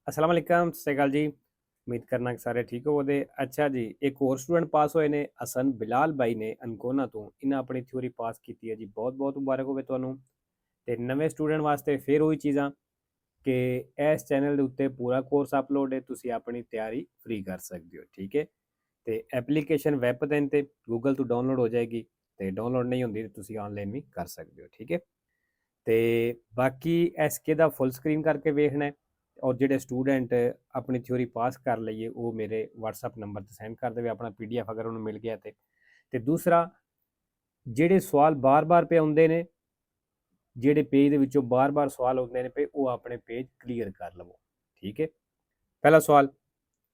अस्सलाम वालेकुम सत श्री अकाल जी। उम्मीद करना कि सारे ठीक होवोगे। अच्छा जी, एक होर स्टूडेंट पास होए ने हसन बिलाल भाई ने अनकोना तो इन्हें अपनी थ्योरी पास की है जी। बहुत बहुत मुबारक होवे तुहानू। ते नवे स्टूडेंट वास्ते फिर वही चीज़ां कि इस चैनल के उत्ते पूरा कोर्स अपलोड है, तुसी अपनी तैयारी फ्री कर सकते हो। ठीक है, तो एप्लीकेशन वैब ते गूगल तो डाउनलोड हो जाएगी, तो डाउनलोड नहीं होंगी तो तुसी ऑनलाइन भी कर सकते हो। ठीक है, तो बाकी एसके का फुल स्क्रीन करके वेखना है और जोड़े स्टूडेंट अपनी थ्योरी पास कर लीए वो मेरे व्हाट्सअप नंबर पर सेंड कर दे अपना PDF अगर उन्हें मिल गया तो दूसरा जोड़े सवाल बार बार पे आते हैं, जोड़े पेज के विचों बार बार सवाल आते हैं पे वो अपने पेज क्लीयर कर लवो। ठीक है, पहला सवाल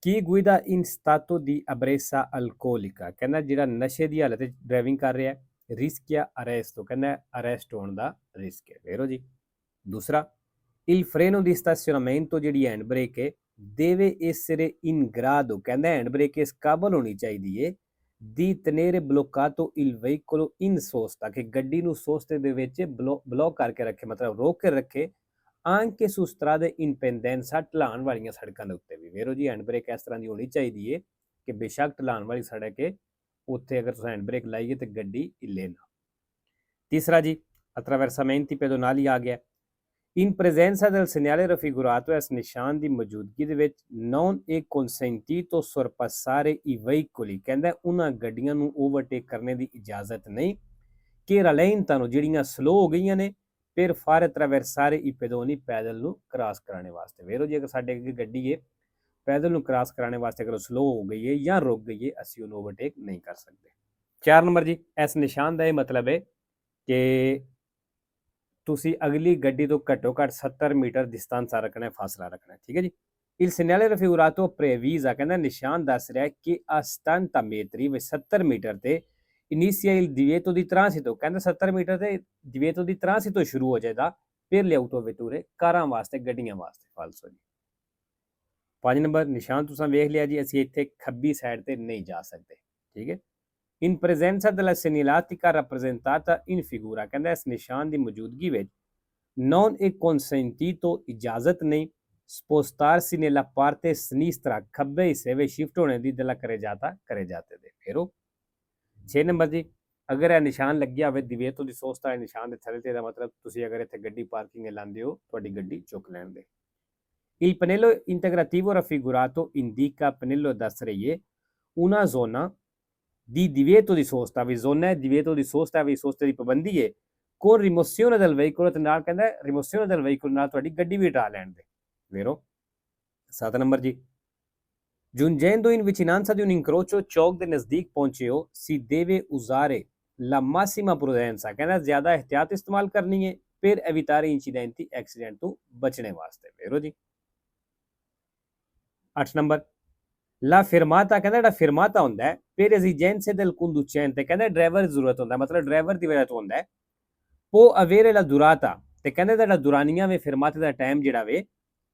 की गुइदा इन स्तातो दी अब्रेसा अल्कोलिका, कहना जो नशे की हालत ड्राइविंग कर रहा है रिस्क या अरेस्ट, तो कहना अरेस्ट होने का रिस्क है। वेरो जी। दूसरा il freno di stazionamento ਜਿਹੜੀ हैंड ब्रेक है deve essere in grado, कहना हैंड ब्रेक इस काबल होनी चाहिए है di tenere bloccato il veicolo in sosta, कि गड्डी ਨੂੰ सोस्ते ਦੇ ਵਿੱਚ ब्लॉक करके रखे, मतलब रोक के रखे anche su strade in pendenza, ढलान वाली सड़कों के उत्ते भी। वेरो जी, हैंड ब्रेक इस तरह की होनी चाहिए है कि बेशक ढलान वाली सड़क है उत्थे अगर तुम हैंड ब्रेक लाइए तो गड्डी हिले ना। तीसरा जी attraversamenti pedonali आ गया in presenza del segnale raffigurato ਇਸ ਨਿਸ਼ਾਨ ਦੀ ਮੌਜੂਦਗੀ ਦੇ ਵਿੱਚ non è consentito sorpassare i veicoli, ਕਹਿੰਦਾ ਉਹਨਾਂ ਗੱਡੀਆਂ ਨੂੰ ਓਵਰਟੇਕ ਕਰਨੇ ਦੀ ਇਜਾਜ਼ਤ ਨਹੀਂ ਕਿ rallentano, ਜਿਹੜੀਆਂ ਸਲੋ ਹੋ ਗਈਆਂ ਨੇ per fare attraversare i pedoni, ਪੈਦਲ ਨੂੰ ਕ੍ਰਾਸ ਕਰਾਣੇ ਵਾਸਤੇ। ਵੇਰੋ ਜੀ, ਅਗਰ ਸਾਡੇ ਅੱਗੇ ਗੱਡੀ ਹੈ ਪੈਦਲ ਨੂੰ ਕ੍ਰਾਸ ਕਰਾਣੇ ਵਾਸਤੇ ਅਗਰ ਸਲੋ ਹੋ ਗਈ ਹੈ ਜਾਂ ਰੁਕ ਗਈ ਹੈ ਅਸੀਂ ਉਹਨੂੰ ਓਵਰਟੇਕ ਨਹੀਂ ਕਰ ਸਕਦੇ। 4 ਨੰਬਰ ਜੀ, ਇਸ ਨਿਸ਼ਾਨ ਦਾ ਇਹ ਮਤਲਬ ਹੈ ਕਿ ਤੁਸੀਂ ਅਗਲੀ ਗੱਡੀ ਤੋਂ ਘੱਟੋ ਘੱਟ 70 ਮੀਟਰ distanza ਰੱਖਣਾ, ਫਾਸਲਾ ਰੱਖਣਾ। ਠੀਕ ਹੈ ਜੀ। il segnale raffigurato previsa, ਕਹਿੰਦਾ ਨਿਸ਼ਾਨ ਦੱਸ ਰਿਹਾ ਕਿ a 70 metri, 70 ਮੀਟਰ ਤੇ inizia il divieto di transito, ਕਹਿੰਦਾ 70 ਮੀਟਰ ਤੇ divieto di transito ਸ਼ੁਰੂ ਹੋ ਜਾਏਗਾ per le autovetture, ਕਾਰਾਂ ਵਾਸਤੇ, ਗੱਡੀਆਂ ਵਾਸਤੇ। ਫਾਲਸੋ ਜੀ। 5 ਨੰਬਰ ਨਿਸ਼ਾਨ ਤੁਸੀਂ ਵੇਖ ਲਿਆ ਜੀ, ਅਸੀਂ ਇੱਥੇ ਖੱਬੀ ਸਾਈਡ ਤੇ ਨਹੀਂ ਜਾ ਸਕਦੇ। ਠੀਕ ਹੈ, in presenza della segnaletica rappresentata in figura, ਕਹਿੰਦਾ ਇਸ ਨਿਸ਼ਾਨ ਦੀ ਮੌਜੂਦਗੀ ਵਿੱਚ non è consentito, ਇਜਾਜ਼ਤ ਨਹੀਂ spostarsi nella parte sinistra, ਖੱਬੇ ਹਿੱਸੇ ਵਿੱਚ ਸ਼ਿਫਟ ਹੋਣੇ ਦੀ della carreggiata ਦੇ। ਫੇਰੋ 6 ਨੰਬਰ ਜੀ, ਅਗਰ ਇਹ ਨਿਸ਼ਾਨ ਲੱਗਿਆ ਹੋਵੇ ਦਿਵੇਤੋ ਦੀ ਸੋਸਤਾ ਨਿਸ਼ਾਨ ਦੇ ਥੱਲੇ ਤੇ, ਇਹਦਾ ਮਤਲਬ ਤੁਸੀਂ ਅਗਰ ਇੱਥੇ ਗੱਡੀ ਪਾਰਕਿੰਗ ਲਾਉਂਦੇ ਹੋ ਤੁਹਾਡੀ ਗੱਡੀ ਚੁੱਕ ਲੈਣਗੇ। il pannello integrativo raffigurato indica, pannello ਦੱਸ ਰਹੀ ਹੈ una zona di divieto di sosta, ਵੀ zona ਹੈ divieto di sosta, ਵੀ soste ਦੀ ਪਾਬੰਦੀ ਹੈ con rimozione del veicolo, ਤੇ ਨਾਲ ਕਹਿੰਦਾ rimozione del veicolo ਨਾਲ ਤੁਹਾਡੀ ਗੱਡੀ ਵੀ ਹਟਾ ਲੈਣ ਦੇ। ਵੇਰੋ 7 ਨੰਬਰ ਜੀ, giungendo in vicinanza di un incrocio, ਚੌਕ ਦੇ ਨਜ਼ਦੀਕ ਪਹੁੰਚੇ ਹੋ si deve usare la massima prudenza, ਕਹਿੰਦਾ ਜ਼ਿਆਦਾ ਇhtiyat ਇਸਤੇਮਾਲ ਕਰਨੀ ਹੈ per evitare incidenti, accident ਤੋਂ ਬਚਣੇ ਵਾਸਤੇ। ਵੇਰੋ ਜੀ। 8 ਨੰਬਰ la fermata, ਕਹਿੰਦਾ ਜਿਹੜਾ ਫਿਰਮਾਤਾ ਹੁੰਦਾ ਹੈ per esigenze del conducente, ਕਹਿੰਦਾ ਡਰਾਈਵਰ ਦੀ ਜ਼ਰੂਰਤ ਹੁੰਦਾ, ਮਤਲਬ ਡਰਾਈਵਰ ਦੀ ਵਜ੍ਹਾ ਤੋਂ ਹੁੰਦਾ ਹੈ। può avere la durata, ਤੇ ਕਹਿੰਦਾ ਜਿਹੜਾ ਦੁਰਾਨੀਆਂ ਵੇ ਫਿਰਮਾਤੇ ਦਾ ਟਾਈਮ ਜਿਹੜਾ ਵੇ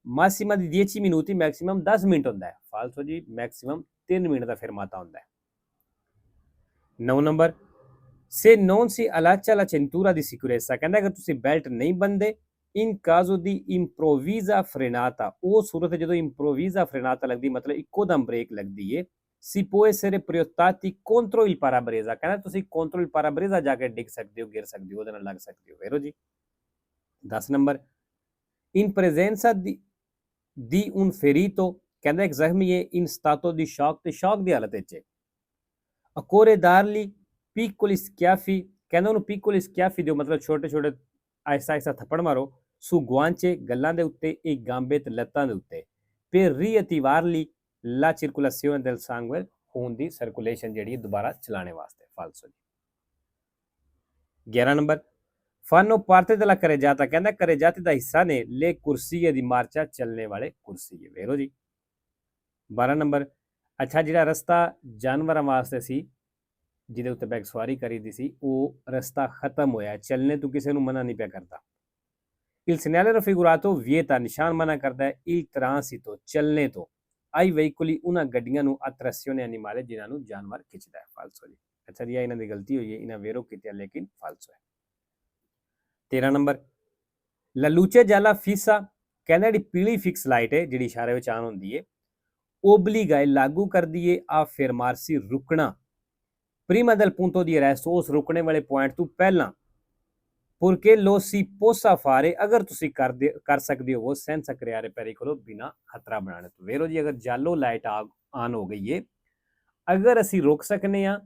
ਮਾਸਿਮਾ ਦੀ 10 minuti, ਮੈਕਸਿਮਮ 10 ਮਿੰਟ ਹੁੰਦਾ ਹੈ। ਫਾਲਸੋ ਜੀ, ਮੈਕਸਿਮਮ 3 ਮਿੰਟ ਦਾ ਫਿਰਮਾਤਾ ਹੁੰਦਾ ਹੈ। 9 number se non si allaccia la cintura di sicurezza, ਕਹਿੰਦਾ ਅਗਰ ਤੁਸੀਂ ਬੈਲਟ ਨਹੀਂ ਬੰਨਦੇ in caso di improvvisa frenata, ਉਹ ਸੂਰਤ ਜਦੋਂ improvvisa frenata ਲੱਗਦੀ, ਮਤਲਬ ਇੱਕੋ ਦਮ ਬ੍ਰੇਕ ਲੱਗਦੀ ਹੈ si può essere proiettati contro il parabrezza, ਕਹਿੰਦਾ ਤੁਸੀਂ contro il parabrezza ਜਾ ਕੇ ਡਿੱਗ ਸਕਦੇ ਹੋ, ਗਿਰ ਸਕਦੇ ਹੋ, ਉਹਦੇ ਨਾਲ ਲੱਗ ਸਕਦੇ ਹੋ। ਵੇਰੋ ਜੀ। 10 number in presenza di un ferito, ਕਹਿੰਦਾ ਇੱਕ ਜ਼ਖਮੀ ਹੈ in stato di shock, ਤੇ ਸ਼ੌਕ ਦੀ ਹਾਲਤ ਵਿੱਚ ਹੈ occorre dargli piccoli schiaffi, ਕਹਿੰਦਾ ਉਹਨੂੰ piccoli schiaffi ਦਿਓ, ਮਤਲਬ ਛੋਟੇ ਛੋਟੇ ਆਹਿਸਤਾ ਆਹਿਸਤਾ ਥੱਪੜ ਮਾਰੋ su guance, ਗੱਲਾਂ ਦੇ ਉੱਤੇ, ਇੱਕ ਗਾਂਬੇ ਤੇ ਲੱਤਾਂ ਦੇ ਉੱਤੇ per riattivarli la circolazione del sangue, ਖੂਨ ਦੀ ਸਰਕੂਲੇਸ਼ਨ ਜਿਹੜੀ ਦੁਬਾਰਾ ਚਲਾਣੇ ਵਾਸਤੇ। ਫਾਲਸੋ ਜੀ। 11 number fanno parte della carreggiata, ਕਹਿੰਦਾ carreggiata ਦਾ ਹਿੱਸਾ ਨੇ le ਕੁਰਸੀਏ ਦੀ ਮਾਰਚਾ, ਚੱਲਣੇ ਵਾਲੇ ਕੁਰਸੀਏ। ਵੇਰੋ ਜੀ। 12 ਨੰਬਰ ਅੱਛਾ, ਜਿਹੜਾ ਰਸਤਾ ਜਾਨਵਰਾਂ ਵਾਸਤੇ ਸੀ ਜਿਹਦੇ ਉੱਤੇ ਬੈਕ ਸਵਾਰੀ ਕਰੀਦੀ ਸੀ ਉਹ ਰਸਤਾ ਖਤਮ ਹੋਇਆ, ਚੱਲਣੇ ਤੋਂ ਕਿਸੇ ਨੂੰ ਮਨਾ ਨਹੀਂ ਪਿਆ ਕਰਦਾ। il segnale raffigurato vieta, ਨਿਸ਼ਾਨ ਮਨਾ ਕਰਦਾ ਹੈ il transito, ਚੱਲਣੇ ਤੋਂ ai veicoli, ਉਹਨਾਂ ਗੱਡੀਆਂ ਨੂੰ a trazione animale, ਜਿਨ੍ਹਾਂ ਨੂੰ ਜਾਨਵਰ ਖਿੱਚਦਾ ਹੈ। ਫਾਲਸੋ ਜੀ। ਅੱਛਾ ਜੀ, ਇਹਨਾਂ ਦੀ ਗਲਤੀ ਹੋਈ ਹੈ, ਇਹਨਾਂ ਵੇਰੋ ਕੀਤਾ ਲੇਕਿਨ ਫਾਲਸੋ ਹੈ। 13 number la luce gialla fissa, ਕਹਿੰਦਾ ਜਿਹੜੀ ਪੀਲੀ ਫਿਕਸ ਲਾਈਟ ਹੈ ਜਿਹੜੀ ਇਸ਼ਾਰੇ ਵਿੱਚ ਆਨ ਹੁੰਦੀ ਹੈ obbliga e ਲਾਗੂ ਕਰਦੀ ਹੈ ਆ fermarsi ਰੁਕਣਾ prima del punto di arresto ਉਸ ਰੁਕਣੇ ਵਾਲੇ ਪੁਆਇੰਟ ਤੋਂ ਪਹਿਲਾਂ porque lo si possa fare ਅਗਰ ਤੁਸੀਂ ਕਰ ਸਕਦੇ ਹੋ senza creare pericolo ਬਿਨਾ ਖਤਰਾ ਬਣਾਉਣੇ ਤੋਂ ਵੇਰੋ ਜੀ ਅਗਰ ਜਾਲੋ ਲਾਈਟ ਆਨ ਹੋ ਗਈ ਹੈ ਅਗਰ ਅਸੀਂ ਰੁਕ ਸਕਨੇ ਆ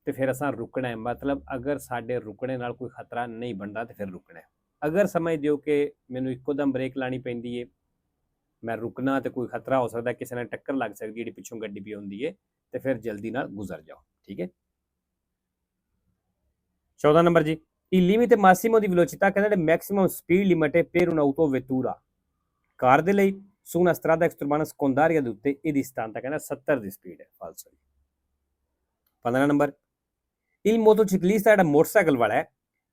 ਤੇ ਫਿਰ ਅਸਾਂ ਰੁਕਣਾ ਹੈ ਮਤਲਬ ਅਗਰ ਸਾਡੇ ਰੁਕਣੇ ਨਾਲ ਕੋਈ ਖਤਰਾ ਨਹੀਂ ਬਣਦਾ ਤੇ ਫਿਰ ਰੁਕਣਾ ਹੈ ਅਗਰ ਸਮਝਦੇ ਹੋ ਕਿ ਮੈਨੂੰ ਇੱਕੋ ਦਮ ਬ੍ਰੇਕ ਲਾਣੀ ਪੈਂਦੀ ਹੈ ਮੈਂ ਰੁਕਣਾ ਤੇ ਕੋਈ ਖਤਰਾ ਹੋ ਸਕਦਾ ਕਿਸੇ ਨਾਲ ਟੱਕਰ ਲੱਗ ਸਕਦੀ ਜਿਹੜੀ ਪਿੱਛੋਂ ਗੱਡੀ ਵੀ ਆਉਂਦੀ ਹੈ ਤੇ ਫਿਰ ਜਲਦੀ ਨਾਲ ਗੁਜ਼ਰ ਜਾਓ ਠੀਕ ਹੈ 14 ਨੰਬਰ ਜੀ il limite massimo di velocità ਕਹਿੰਦੇ ਮੈਕਸਿਮਮ ਸਪੀਡ ਲਿਮਿਟ ਹੈ per un'autovettura ਕਾਰ ਦੇ ਲਈ su una strada extraurbana secondaria ਦੇ ਉੱਤੇ ਇਹਦੀ ਸਥਾਨਤਾ ਕਹਿੰਦਾ 70 ਦੀ ਸਪੀਡ ਹੈ ਫਾਲਸੋ 15 ਨੰਬਰ il motociclista ਜਿਹੜਾ ਮੋਟਰਸਾਈਕਲ ਵਾਲਾ ਹੈ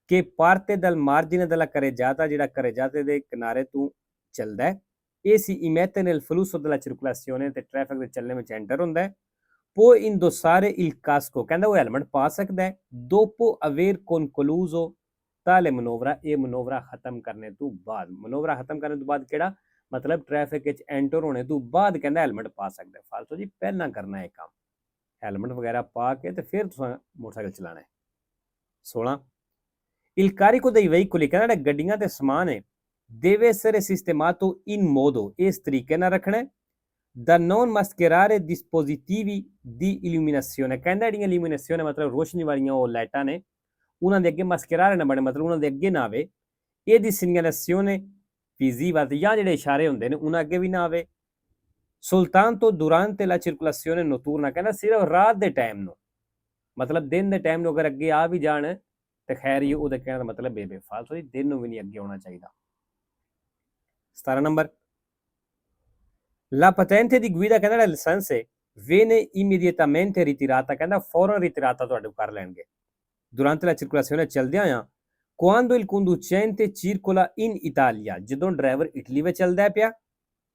ਕਿ parte dal margine della carreggiata ਜਿਹੜਾ carreggiate ਦੇ ਕਿਨਾਰੇ ਤੋਂ ਚੱਲਦਾ ਹੈ ਇਹ si immette nel flusso della circolazione ਤੇ ਟ੍ਰੈਫਿਕ ਦੇ ਚੱਲਣੇ ਵਿੱਚ ਐਂਟਰ ਹੁੰਦਾ ਹੈ può indossare il casco ਕਹਿੰਦਾ ਉਹ ਹੈਲਮਟ ਪਾ ਸਕਦਾ ਹੈ dopo aver concluso tale manovra ਇਹ ਮਨੋਵਰਾ ਖਤਮ ਕਰਨੇ ਤੋਂ ਬਾਅਦ ਮਨੋਵਰਾ ਖਤਮ ਕਰਨ ਤੋਂ ਬਾਅਦ ਕਿਹੜਾ ਮਤਲਬ ਟ੍ਰੈਫਿਕ ਵਿੱਚ ਐਂਟਰ ਹੋਣੇ ਤੋਂ ਬਾਅਦ ਕਹਿੰਦਾ ਹੈਲਮਟ ਪਾ ਸਕਦਾ ਹੈ ਫਾਲਤੂ ਜੀ ਪਹਿਲਾਂ ਕਰਨਾ ਹੈ ਕੰਮ ਹੈਲਮਟ ਵਗੈਰਾ ਪਾ ਕੇ ਤੇ ਫਿਰ ਤੁਸੀਂ ਮੋਟਰਸਾਈਕਲ ਚਲਾਣਾ ਹੈ 16 il carico dei veicoli ਕਹਿੰਦਾ ਗੱਡੀਆਂ ਤੇ ਸਮਾਨ ਹੈ deve essere sistemato in modo ਇਸ ਤਰੀਕੇ ਨਾਲ ਰੱਖਣਾ ਹੈ da non mascherare dispositivi di illuminazione ਕਹਿੰਦਾ ਜਿਹੜੀਆਂ illuminazione ਮਤਲਬ ਰੋਸ਼ਨੀ ਵਾਲੀਆਂ ਉਹ ਲਾਈਟਾਂ ਨੇ ਉਹਨਾਂ ਦੇ ਅੱਗੇ mascherare ਨਾ ਬਣੇ ਮਤਲਬ ਉਹਨਾਂ ਦੇ ਅੱਗੇ ਨਾ ਆਵੇ ਇਹਦੀ segnalazione visiva ਜਾਂ ਜਿਹੜੇ ਇਸ਼ਾਰੇ ਹੁੰਦੇ ਨੇ ਉਹਨਾਂ ਅੱਗੇ ਵੀ ਨਾ ਆਵੇ soltanto durante la circolazione notturna ਕਹਿੰਦਾ ਸਿਰਫ ਰਾਤ ਦੇ ਟਾਈਮ ਨੂੰ ਮਤਲਬ ਦਿਨ ਦੇ ਟਾਈਮ ਨੂੰ ਅਗਰ ਅੱਗੇ ਆ ਵੀ ਜਾਣ ਤੇ ਖੈਰ ਹੀ ਉਹਦਾ ਕਹਿਣ ਦਾ ਮਤਲਬ ਬੇਫਾਲਤੂ ਦਿਨ ਨੂੰ ਵੀ ਨਹੀਂ ਅੱਗੇ ਆਉਣਾ ਚਾਹੀਦਾ 17 number La patente di guida ਕਹਿੰਦਾ ਲਾਇਸੈਂਸ ਹੈ viene immediatamente ritirata ਕਹਿੰਦਾ ਫੌਰਨ ਰਿਟਿਰਾਤਾ ਤੁਹਾਡੇ ਕਰ ਲੈਣਗੇ durante la circolazione ਚੱਲਦਿਆਂ ਆ quando il conducente circola in Italia ਜਦੋਂ ਡਰਾਈਵਰ ਇਟਲੀ ਵਿੱਚ ਚੱਲਦਾ ਪਿਆ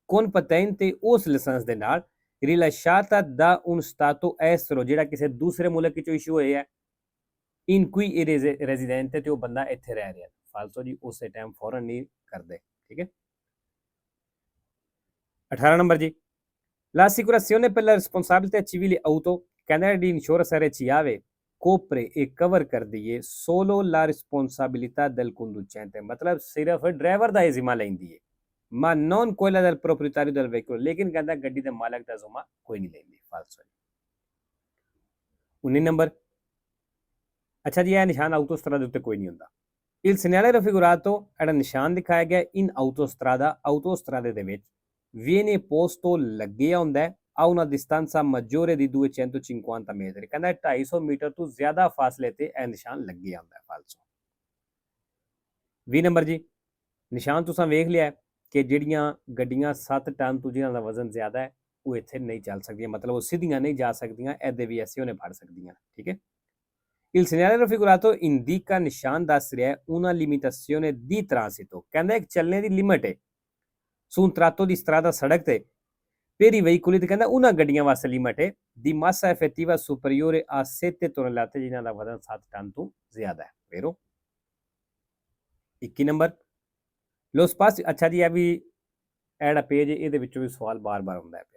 con patente ਉਸ ਲਾਇਸੈਂਸ ਦੇ ਨਾਲ rilasciata da un stato estero ਜਿਹੜਾ ਕਿਸੇ ਦੂਸਰੇ ਮੁਲਕ ਵਿੱਚੋਂ ਇਸ਼ੂ ਹੋਏ ਹੈ in cui è residente ਤੇ ਉਹ ਬੰਦਾ ਇੱਥੇ ਰਹਿ ਰਿਹਾ ਫਾਲਤੂ ਜੀ ਉਸੇ ਟਾਈਮ ਫੌਰਨ ਨਹੀਂ ਕਰਦੇ ਠੀਕ ਹੈ 18 ਨੰਬਰ ਜੀ l'assicurazione per la responsabilità civile auto ਕਹਿੰਦਾ di insurance RCAve copre e cover ਕਰਦੀ ਹੈ solo la responsabilità del conducente ਮਤਲਬ ਸਿਰਫ ਡਰਾਈਵਰ ਦਾ ਜ਼ਿੰਮਾ ਲੈਂਦੀ ਹੈ ma non quella del proprietario del veicolo ਲੇਕਿਨ ਕਹਿੰਦਾ ਗੱਡੀ ਦੇ ਮਾਲਕ ਦਾ ਜ਼ਿੰਮਾ ਕੋਈ ਨਹੀਂ ਲੈਂਦੀ ਫਾਲਤੂ 19 ਨੰਬਰ ਅੱਛਾ ਜੀ ਇਹ ਨਿਸ਼ਾਨ ਆਟੋਸਟਰਾਦਾ ਦੇ ਉੱਤੇ ਕੋਈ ਨਹੀਂ ਹੁੰਦਾ il segnale raffigurato ਜਿਹੜਾ ਨਿਸ਼ਾਨ ਦਿਖਾਇਆ ਗਿਆ in autostrada ਆਟੋਸਟਰਾਦੇ ਦੇ ਵਿੱਚ viene posto ਲੱਗਿਆ ਹੁੰਦਾ ਹੈ a una distanza maggiore di 250 metri ਕਹਿੰਦਾ 250 ਮੀਟਰ ਤੋਂ ਜ਼ਿਆਦਾ ਫਾਸਲੇ ਤੇ ਇਹ ਨਿਸ਼ਾਨ ਲੱਗਿਆ ਹੁੰਦਾ ਹੈ ਫਾਲਤੂ 20 ਨੰਬਰ ਜੀ ਨਿਸ਼ਾਨ ਤੁਸੀਂ ਵੇਖ ਲਿਆ ਕਿ ਜਿਹੜੀਆਂ ਗੱਡੀਆਂ 7 ਟਨ ਤੋਂ ਜਿਹਨਾਂ ਦਾ ਵਜ਼ਨ ਜ਼ਿਆਦਾ ਹੈ ਉਹ ਇੱਥੇ ਨਹੀਂ ਚੱਲ ਸਕਦੀਆਂ ਮਤਲਬ ਉਹ ਸਿੱਧੀਆਂ ਨਹੀਂ ਜਾ ਸਕਦੀਆਂ ਇਹਦੇ ਵੀ ਐਸੇ ਉਹਨੇ ਫੜ ਸਕਦੀਆਂ ਠੀਕ ਹੈ il segnale raffigurato indica ਨਿਸ਼ਾਨ ਦੱਸ ਰਿਹਾ ਹੈ una limitazione di transito ਕਹਿੰਦਾ ਇੱਕ ਚੱਲਣੇ ਦੀ ਲਿਮਟ ਹੈ su un tratto di strada ਸੜਕ ਤੇ per i veicoli ਤੇ ਕਹਿੰਦਾ ਉਹਨਾਂ ਗੱਡੀਆਂ ਵਾਸਤੇ ਲਿਮਟ ਹੈ di massa effettiva superiore a 7 tonnellate ਜਿਨ੍ਹਾਂ ਦਾ ਵਜ਼ਨ 7 ਟਨ ਤੋਂ ਜ਼ਿਆਦਾ ਹੈ ਵੇਰੋ 21 ਨੰਬਰ ਲੋ ਸਪਾਸ ਅੱਛਾ ਜੀ ਇਹ ਵੀ ਐਡ ਪੇਜ ਇਹਦੇ ਵਿੱਚੋਂ ਵੀ ਸਵਾਲ ਬਾਰ-ਬਾਰ ਆਉਂਦਾ ਪਿਆ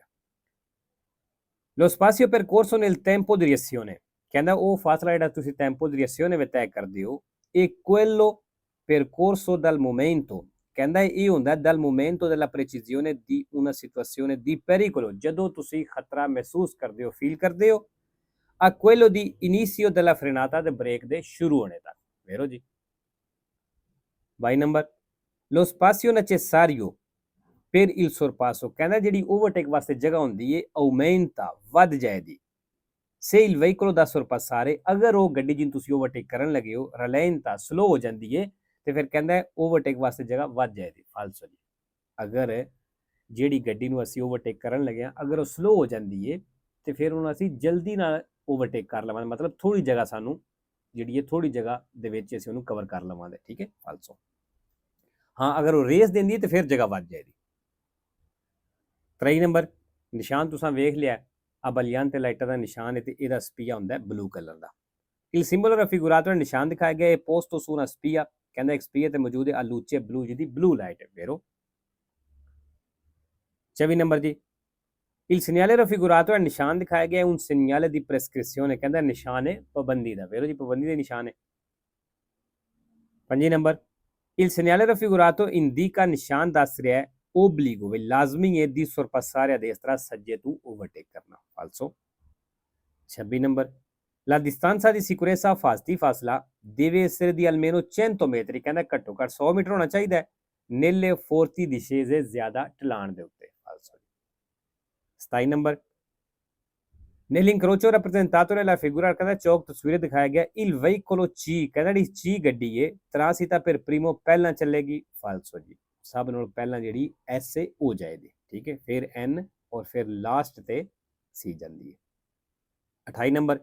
lo spazio percorso nel tempo di reazione ਕਹਿੰਦਾ ਉਹ ਫਾਸਲਾ ਜਿਹੜਾ ਤੁਸੀਂ ਟੈਂਪੋ ਦੀ ਰਿਐਕਸ਼ਨ ਵਿੱਚ ਤੈਅ ਕਰਦੇ ਹੋ ਇਹ quello percorso dal momento ਕਹਿੰਦਾ ਇਹ ਹੁੰਦਾ dal momento della precisione di una situazione di pericolo ਜਦੋਂ ਤੁਸੀਂ ਖਤਰਾ ਮਹਿਸੂਸ ਕਰਦੇ ਹੋ ਫੀਲ ਕਰਦੇ ਹੋ a quello di inizio della frenata ਦੇ ਬ੍ਰੇਕ ਦੇ ਸ਼ੁਰੂ ਹੋਣੇ ਤੱਕ ਵੇਰੋ ਜੀ 22 number lo spazio necessario per il sorpasso ਕਹਿੰਦਾ ਜਿਹੜੀ ਓਵਰਟੇਕ ਵਾਸਤੇ ਜਗ੍ਹਾ ਹੁੰਦੀ ਹੈ aumenta ਵੱਧ ਜਾਏਗੀ se il veicolo da sorpassare ਅਗਰ ਉਹ ਗੱਡੀ ਜਿਹਨੂੰ ਤੁਸੀਂ ਓਵਰਟੇਕ ਕਰਨ ਲੱਗੇ ਹੋ ਰਲੈਂਟਾ ਸਲੋ ਹੋ ਜਾਂਦੀ ਹੈ ਤੇ ਫਿਰ ਕਹਿੰਦਾ ਓਵਰਟੇਕ ਵਾਸਤੇ ਜਗ੍ਹਾ ਵੱਧ ਜਾਏਗੀ ਫਾਲਤੂ ਜੀ ਅਗਰ ਜਿਹੜੀ ਗੱਡੀ ਨੂੰ ਅਸੀਂ ਓਵਰਟੇਕ ਕਰਨ ਲੱਗੇ ਹਾਂ ਅਗਰ ਉਹ ਸਲੋ ਹੋ ਜਾਂਦੀ ਹੈ ਤੇ ਫਿਰ ਉਹਨੂੰ ਅਸੀਂ ਜਲਦੀ ਨਾਲ ਓਵਰਟੇਕ ਕਰ ਲਵਾਂਗੇ ਮਤਲਬ ਥੋੜੀ ਜਗ੍ਹਾ ਸਾਨੂੰ ਜਿਹੜੀ ਹੈ ਥੋੜੀ ਜਗ੍ਹਾ ਦੇ ਵਿੱਚ ਅਸੀਂ ਉਹਨੂੰ ਕਵਰ ਕਰ ਲਵਾਂਗੇ ਠੀਕ ਹੈ ਫਾਲਤੂ ਹਾਂ ਅਗਰ ਉਹ ਰੇਸ ਦਿੰਦੀ ਹੈ ਤੇ ਫਿਰ ਜਗ੍ਹਾ ਵੱਧ ਜਾਏਗੀ 23 ਨੰਬਰ ਨਿਸ਼ਾਨ ਤੁਸੀਂ ਵੇਖ ਲਿਆ ਅਬਲੀਆਂ ਤੇ ਲਾਈਟਾਂ ਦਾ ਨਿਸ਼ਾਨ ਹੈ ਤੇ ਇਹਦਾ ਸਪੀਆ ਹੁੰਦਾ ਹੈ ਬਲੂ ਕਲਰ ਦਾ il simbolo raffigurato ਨਿਸ਼ਾਨ ਦਿਖਾਇਆ ਗਿਆ ਹੈ posto su una spia ਕਹਿੰਦਾ ਇੱਕ ਸਪੀਆ ਤੇ ਮੌਜੂਦ ਹੈ ਆਲੂਚੇ ਬਲੂ ਜਿਹਦੀ ਬਲੂ ਲਾਈਟ ਹੈ ਵੇਰੋ 24 नंबर जी, il segnale raffigurato è निशान दिखाया गया है un segnale di prescrizione, कहता निशान है पाबंदी का, वेरो जी पाबंदी का निशान है। 5 number, il segnale raffigurato indica निशान दस रहा है obbligo, वे लाजमी है di sorpassare a destra सज्जे तू ओवरटेक करना, falso। 26 number, la distanza di sicurezza fasti fasla deve essere di almeno 100 metri, कहता घट्टो घट 100 मीटर होना चाहिए nelle forti discese ज्यादा ढलान दे उत्ते, falso। 27 number, nell'incrocio rappresentato nella figura कहता चौक तस्वीरें दिखाया गया il veicolo C, कहता जी C गड्डी है transita per primo पहला चलेगी, falso जी, सब नालों पहला ਜਿਹੜੀ S हो जाएगी, ठीक है, फिर N और फिर लास्ट ते C ਜਾਂਦੀ है। 28 ਨੰਬਰ,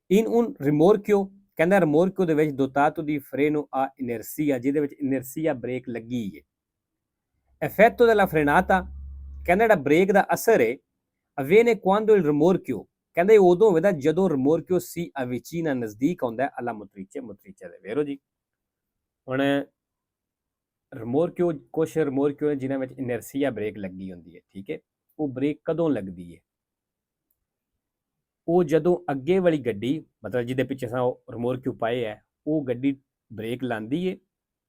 in un rimorchio, ਕਹਿੰਦਾ ਰਿਮੋਰਕਿਓ ਦੇ ਵਿੱਚ dotato di freno a inertia, ਜਿਹਦੇ ਵਿੱਚ inertia ਬ੍ਰੇਕ ਲੱਗੀ ਹੈ। effetto della frenata, ਕਹਿੰਦਾ ਜਿਹੜਾ ਬ੍ਰੇਕ ਦਾ ਅਸਰ ਹੈ avviene quando il rimorchio, ਕਹਿੰਦਾ ਇਹ ਉਦੋਂ ਹੋਵੇਗਾ ਜਦੋਂ ਰਿਮੋਰਕਿਓ si avvicina, ਨਜ਼ਦੀਕ ਆਉਂਦਾ ਹੈ alla motrice, motrice ਦੇ, ਵੇਰੋ ਜੀ। ਹੁਣ ਰਿਮੋਰਕਿਓ, ਕੁਛ ਰਿਮੋਰਕਿਓ ਜਿਨ੍ਹਾਂ ਵਿੱਚ inertia ਬ੍ਰੇਕ ਲੱਗੀ ਹੁੰਦੀ ਹੈ, ਠੀਕ ਹੈ, ਉਹ ਬ੍ਰੇਕ ਕਦੋਂ ਲੱਗਦੀ ਹੈ? ਉਹ ਜਦੋਂ ਅੱਗੇ ਵਾਲੀ ਗੱਡੀ, ਮਤਲਬ ਜਿਹਦੇ ਪਿੱਛੇ ਸਾਂ ਰਿਮੋਰਕਿਓ ਪਾਏ ਹੈ, ਉਹ ਗੱਡੀ ਬ੍ਰੇਕ ਲਾਉਂਦੀ ਹੈ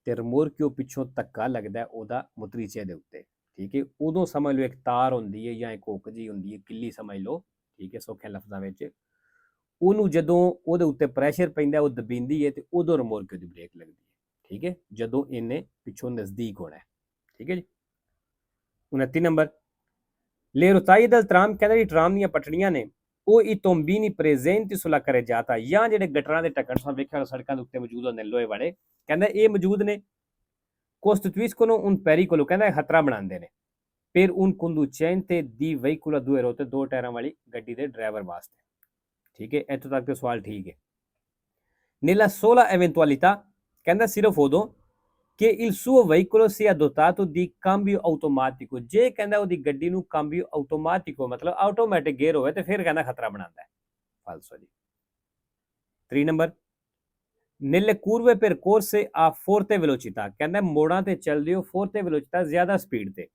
ਤੇ ਰਿਮੋਰਕਿਓ ਪਿੱਛੋਂ ਧੱਕਾ ਲੱਗਦਾ ਉਹਦਾ ਮੁਤਰੀਚੇ ਦੇ ਉੱਤੇ, ਠੀਕ ਹੈ, ਉਦੋਂ ਸਮਝ ਲਓ ਇੱਕ ਤਾਰ ਹੁੰਦੀ ਹੈ ਜਾਂ ਇੱਕ ਹੁੱਕ ਜੀ ਹੁੰਦੀ ਹੈ, ਕਿੱਲੀ ਸਮਝ ਲਓ, ਠੀਕ ਹੈ, ਸੌਖੇ ਲਫ਼ਜ਼ਾਂ ਵਿੱਚ, ਉਹਨੂੰ ਜਦੋਂ ਉਹਦੇ ਉੱਤੇ ਪ੍ਰੈਸ਼ਰ ਪੈਂਦਾ ਉਹ ਦਬੀਂਦੀ ਹੈ ਤੇ ਉਦੋਂ ਰਿਮੋਰਕਿਓ ਦੀ ਬ੍ਰੇਕ ਲੱਗਦੀ ਹੈ, ਠੀਕ ਹੈ, ਜਦੋਂ ਇਹਨੇ ਪਿੱਛੋਂ ਨਜ਼ਦੀਕ ਹੋਣਾ ਹੈ, ਠੀਕ ਹੈ ਜੀ। 29 number, le rotaie del tram, ਕਹਿੰਦਾ ਜੀ ਟਰਾਮ ਦੀਆਂ ਪਟੜੀਆਂ ਨੇ ਉਹ i tombini presenti sulla carreggiata, ਜਾਂ ਜਿਹੜੇ ਗਟਰਾਂ ਦੇ ਢੱਕਣ ਸਾਂ ਵੇਖਿਆ ਸੜਕਾਂ ਦੇ ਉੱਤੇ ਮੌਜੂਦ ਹੁੰਦੇ ਲੋਹੇ ਵਾਲੇ, ਕਹਿੰਦਾ ਇਹ ਮੌਜੂਦ ਨੇ costituiscono un pericolo, ਕਹਿੰਦਾ ਖਤਰਾ ਬਣਾਉਂਦੇ ਨੇ per un conducente di veicolo a due ruote, ਦੋ ਟਾਇਰਾਂ ਵਾਲੀ ਗੱਡੀ ਦੇ ਡਰਾਈਵਰ ਵਾਸਤੇ, ਠੀਕ ਹੈ, ਇੱਥੋਂ ਤੱਕ ਤੇ ਸਵਾਲ ਠੀਕ ਹੈ। nella sola eventualità, ਕਹਿੰਦਾ ਸਿਰਫ ਉਦੋਂ che il suo veicolo sia dotato di cambio automatico, ਜੇ ਕਹਿੰਦਾ ਉਹਦੀ ਗੱਡੀ ਨੂੰ cambio automatico ਮਤਲਬ ਆਟੋਮੈਟਿਕ ਗੇਅਰ ਹੋਵੇ ਤੇ ਫਿਰ ਕਹਿੰਦਾ ਖਤਰਾ ਬਣਾਉਂਦਾ ਹੈ, ਫਾਲਸੋ ਜੀ। 3 number, nelle curve percorse a forte velocità, ਕਹਿੰਦਾ ਮੋੜਾਂ ਤੇ ਚੱਲਦੇ ਹੋ forte velocità, ਜ਼ਿਆਦਾ ਸਪੀਡ ਤੇ,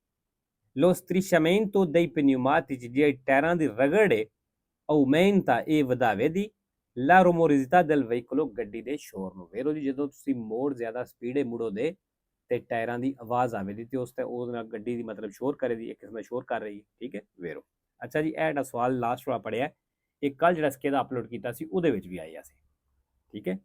lo strisciamento dei pneumatici, ਜਿਹੜੀ ਟਾਇਰਾਂ ਦੀ ਰਗੜ ਹੈ aumenta, ਇਹ ਵਧਾਵੇ ਦੀ la rumorosità del veicolo, ਗੱਡੀ ਦੇ ਸ਼ੋਰ ਨੂੰ, ਵੇਰੋ ਜੀ ਜਦੋਂ ਤੁਸੀਂ ਮੋੜ ਜ਼ਿਆਦਾ ਸਪੀਡ ਮੁੜੋ ਦੇ ਤੇ ਟਾਇਰਾਂ ਦੀ ਆਵਾਜ਼ ਆਵੇਗੀ ਤੇ ਉਸ ਤੇ ਉਹਦੇ ਨਾਲ ਗੱਡੀ ਦੀ ਮਤਲਬ ਸ਼ੋਰ ਕਰੇਗੀ, ਇੱਕ ਕਿਸਮ ਦਾ ਸ਼ੋਰ ਕਰ ਰਹੀ ਹੈ, ਠੀਕ ਹੈ, ਵੇਰੋ। ਅੱਛਾ ਜੀ, ਇਹ ਜਿਹੜਾ ਸਵਾਲ ਲਾਸਟ ਵਾਲਾ ਪੜਿਆ ਇਹ ਕੱਲ ਜਿਹੜਾ ਸਕੇਦਾ ਅਪਲੋਡ ਕੀਤਾ ਸੀ ਉਹਦੇ ਵਿੱਚ ਵੀ ਆਇਆ ਸੀ, ਠੀਕ ਹੈ।